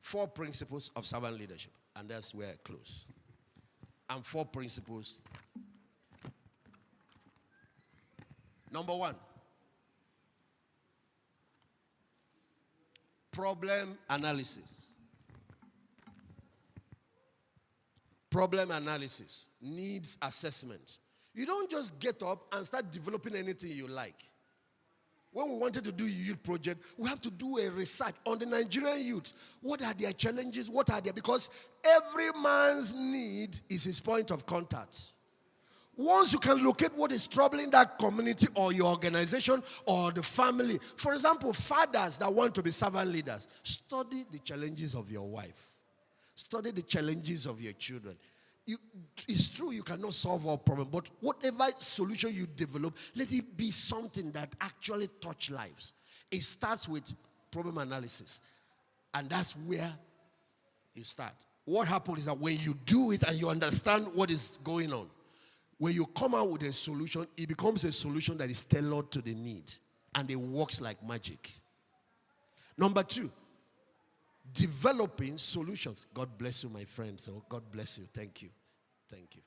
4 principles of servant leadership. And that's where I close. And 4 principles. Number 1. Problem analysis. Problem analysis. Needs assessment. You don't just get up and start developing anything you like. When we wanted to do a youth project, we have to do a research on the Nigerian youth. What are their challenges? What are their... Because every man's need is his point of contact. Once you can locate what is troubling that community or your organization or the family. For example, fathers that want to be servant leaders, study the challenges of your wife. Study the challenges of your children. It's true you cannot solve all problems, but whatever solution you develop, let it be something that actually touch lives. It starts with problem analysis, and that's where you start. What happens is that when you do it and you understand what is going on, when you come out with a solution, it becomes a solution that is tailored to the need, and it works like magic. Number 2, developing solutions. God bless you, my friend. So God bless you. Thank you. Thank you.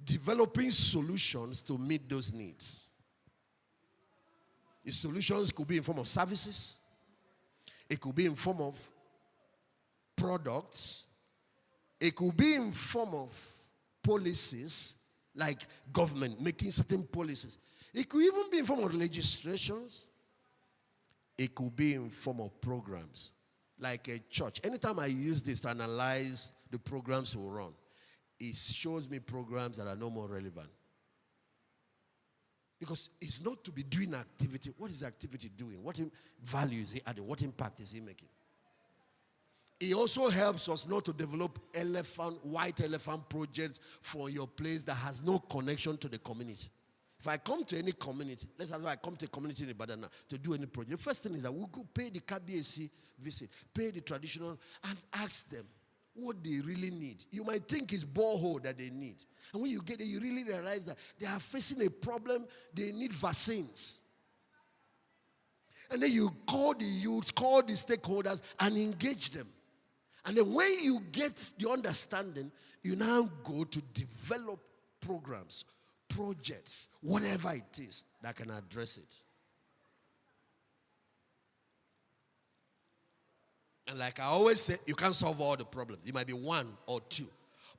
Developing solutions to meet those needs. The solutions could be in form of services. It could be in form of products. It could be in form of policies, like government making certain policies. It could even be in form of legislations. It could be in form of programs, like a church. Anytime I use this to analyze the programs we run, it shows me programs that are no more relevant. Because it's not to be doing activity. What is the activity doing? What value is it adding? What impact is it making? It also helps us not to develop white elephant projects for your place that has no connection to the community. If I come to any community, let's say I come to a community in Ibadan to do any project, the first thing is that we'll go pay the KBAC visit, pay the traditional, and ask them what they really need. You might think it's borehole that they need. And when you get there, you really realize that they are facing a problem. They need vaccines. And then you call the youths, call the stakeholders, and engage them. And then when you get the understanding, you now go to develop programs, projects, whatever it is that can address it. And like I always say, you can't solve all the problems. It might be 1 or 2.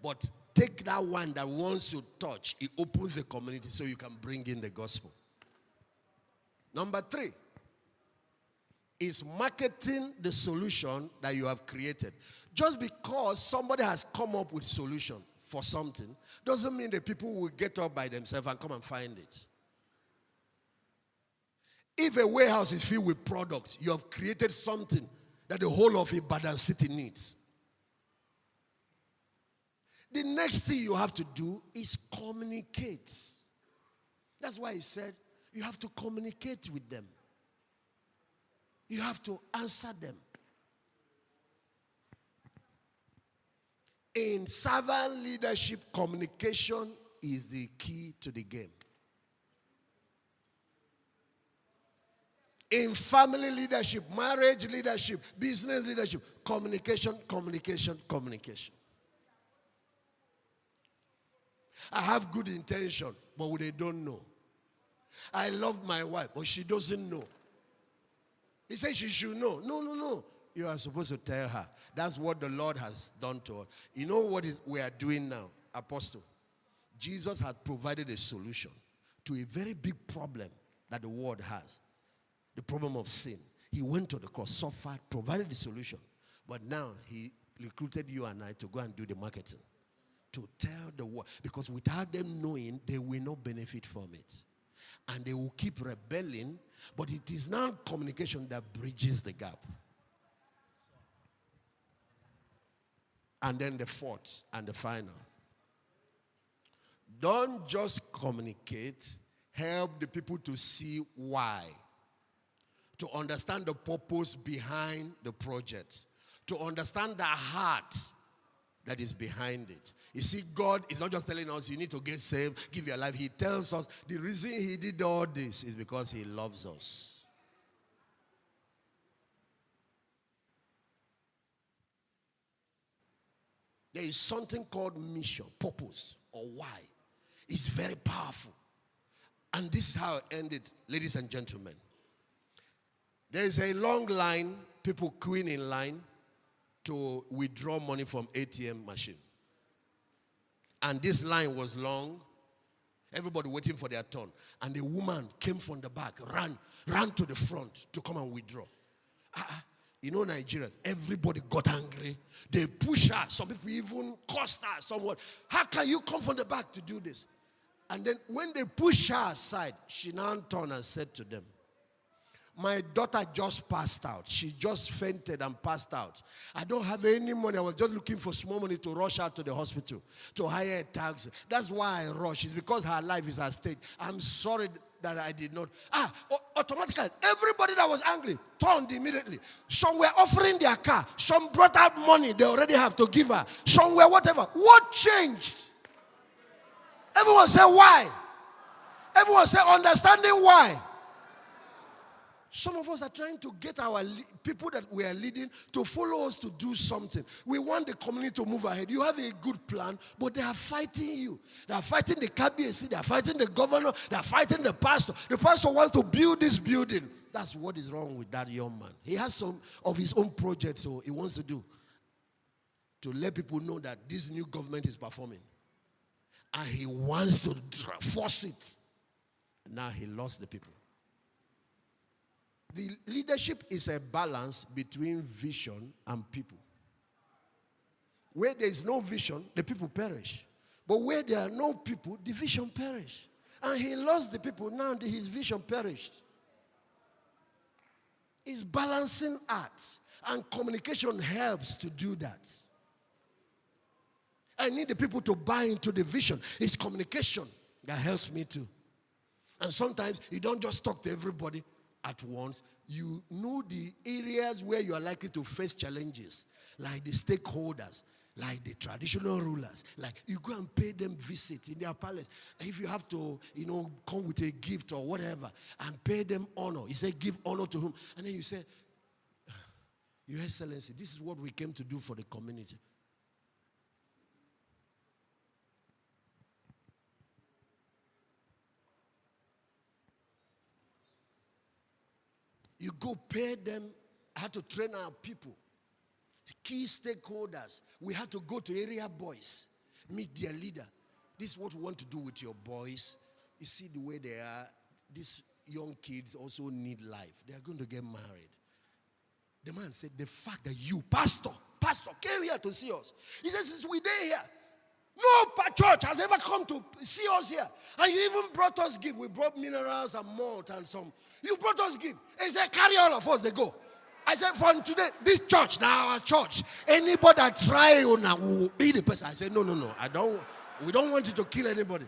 But take that one that once you touch, it opens the community so you can bring in the gospel. Number 3 is marketing the solution that you have created. Just because somebody has come up with a solution for something doesn't mean that people will get up by themselves and come and find it. If a warehouse is filled with products, you have created something that the whole of Ibadan city needs. The next thing you have to do is communicate. That's why he said you have to communicate with them. You have to answer them. In servant leadership, communication is the key to the game. In family leadership, marriage leadership, business leadership, communication, communication, communication. I have good intention, but they don't know. I love my wife, but she doesn't know. He said she should know. No. You are supposed to tell her. That's what the Lord has done to us. You know what we are doing now, Apostle? Jesus had provided a solution to a very big problem that the world has. The problem of sin. He went to the cross, suffered, provided the solution. But now he recruited you and I to go and do the marketing. To tell the world. Because without them knowing, they will not benefit from it. And they will keep rebelling. But it is now communication that bridges the gap. And then the 4th and the final. Don't just communicate. Help the people to see why. To understand the purpose behind the project. To understand the heart that is behind it. You see, God is not just telling us you need to get saved, give your life. He tells us the reason he did all this is because he loves us. There is something called mission, purpose, or why. It's very powerful. And this is how it ended, ladies and gentlemen. There is a long line, people queuing in line to withdraw money from ATM machine. And this line was long. Everybody waiting for their turn. And the woman came from the back, ran to the front to come and withdraw. You know Nigerians, everybody got angry. They push her. Some people even cursed her somewhat. How can you come from the back to do this? And then when they pushed her aside, she now turned and said to them, my daughter just passed out. She just fainted and passed out. I don't have any money. I was just looking for small money to rush her to the hospital, to hire a taxi. That's why I rush. It's because her life is at stake. I'm sorry that I did not. Automatically, everybody that was angry turned immediately. Some were offering their car. Some brought out money they already have to give her. Some were whatever. What changed? Everyone said why? Everyone said understanding why. Some of us are trying to get our people that we are leading to follow us to do something. We want the community to move ahead. You have a good plan, but they are fighting you. They are fighting the KBC. They are fighting the governor. They are fighting the pastor. The pastor wants to build this building. That's what is wrong with that young man. He has some of his own projects, so he wants to do. To let people know that this new government is performing. And he wants to force it. Now he lost the people. The leadership is a balance between vision and people. Where there is no vision, the people perish. But where there are no people, the vision perish. And he lost the people, now his vision perished. It's balancing acts, and communication helps to do that. I need the people to buy into the vision. It's communication that helps me too. And sometimes you don't just talk to everybody at once. You know the areas where you are likely to face challenges, like the stakeholders, like the traditional rulers. Like you go and pay them visit in their palace. If you have to, come with a gift or whatever and pay them honor. You say, give honor to whom? And then you say, Your Excellency, this is what we came to do for the community. You go pay them. I had to train our people, key stakeholders. We had to go to area boys, meet their leader. This is what we want to do with your boys. You see the way they are. These young kids also need life. They are going to get married. The man said, the fact that you, pastor, came here to see us. He says, since we day here, no church has ever come to see us here. And you even brought us gift. We brought minerals and malt and some. You brought us gift. He said, carry all of us, they go. I said, from today, this church, now our church, anybody that try now will be the person. I said, no, we don't want you to kill anybody.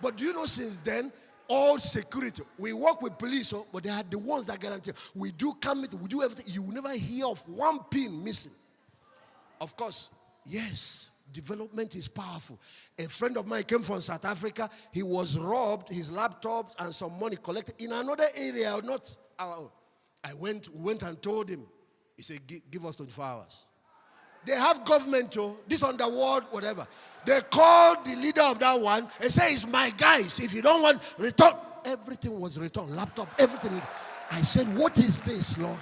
But do you know, since then, all security, we work with police, but they are the ones that guarantee. We do committee, we do everything. You will never hear of one pin missing. Of course, yes, development is powerful. A friend of mine came from South Africa. He was robbed, his laptop and some money collected in another area, not our own. I went and told him. He said, give us 24 hours. They have government, this underworld, whatever. They called the leader of that one and say, it's my guys. If you don't want, return. Everything was returned. Laptop, everything. I said, what is this, Lord?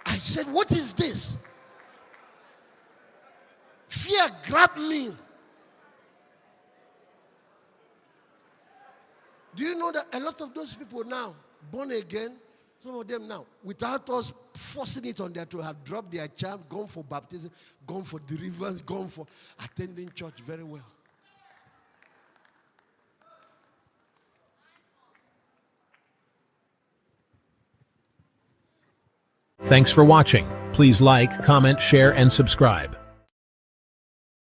I said, what is this? Fear grabbed me. Do you know that a lot of those people now, born again, some of them now, without us forcing it on them to have dropped their child, gone for baptism, gone for deliverance, gone for attending church very well. Thanks for watching. Please like, comment, share, and subscribe.